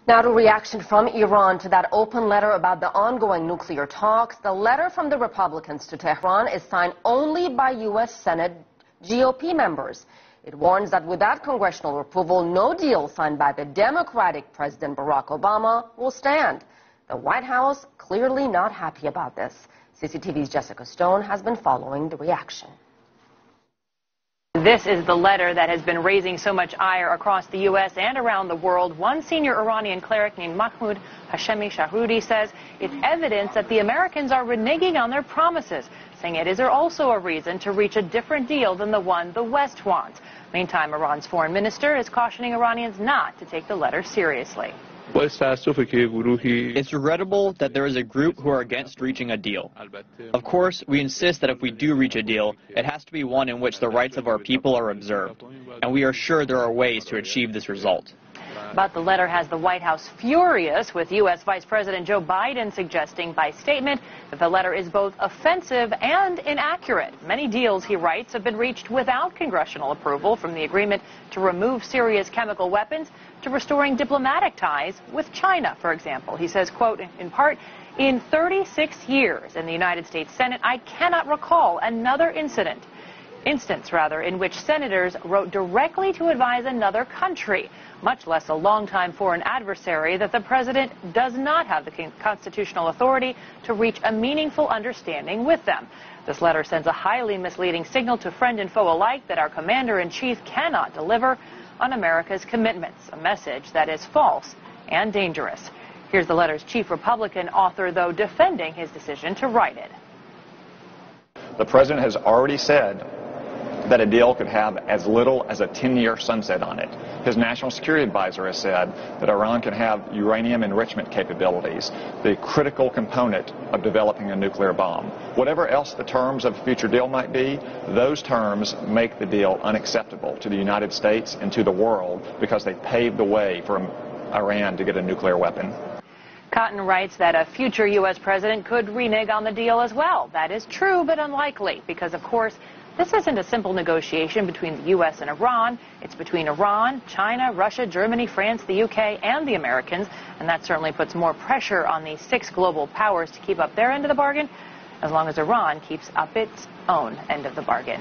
Now to reaction from Iran to that open letter about the ongoing nuclear talks. The letter from the Republicans to Tehran is signed only by U.S. Senate GOP members. It warns that without congressional approval, no deal signed by the Democratic President Barack Obama will stand. The White House clearly not happy about this. CCTV's Jessica Stone has been following the reaction. This is the letter that has been raising so much ire across the U.S. and around the world. One senior Iranian cleric named Mahmoud Hashemi Shahrudi says it's evidence that the Americans are reneging on their promises, saying it is also a reason to reach a different deal than the one the West wants. Meantime, Iran's foreign minister is cautioning Iranians not to take the letter seriously. It's regrettable that there is a group who are against reaching a deal. Of course, we insist that if we do reach a deal, it has to be one in which the rights of our people are observed, and we are sure there are ways to achieve this result. But the letter has the White House furious, with U.S. Vice President Joe Biden suggesting by statement that the letter is both offensive and inaccurate. Many deals, he writes, have been reached without congressional approval, from the agreement to remove Syria's chemical weapons to restoring diplomatic ties with China, for example. He says, quote, in part, in 36 years in the United States Senate, I cannot recall another instance in which senators wrote directly to advise another country, much less a longtime foreign adversary, that the president does not have the constitutional authority to reach a meaningful understanding with them. This letter sends a highly misleading signal to friend and foe alike that our commander-in-chief cannot deliver on America's commitments, a message that is false and dangerous. Here's the letter's chief Republican author, though, defending his decision to write it. The president has already said that a deal could have as little as a 10-year sunset on it. His national security advisor has said that Iran can have uranium enrichment capabilities, the critical component of developing a nuclear bomb. Whatever else the terms of a future deal might be, those terms make the deal unacceptable to the United States and to the world because they pave the way for Iran to get a nuclear weapon. Cotton writes that a future U.S. president could renege on the deal as well. That is true, but unlikely, because, of course, this isn't a simple negotiation between the U.S. and Iran. It's between Iran, China, Russia, Germany, France, the U.K., and the Americans, and that certainly puts more pressure on these 6 global powers to keep up their end of the bargain, as long as Iran keeps up its own end of the bargain.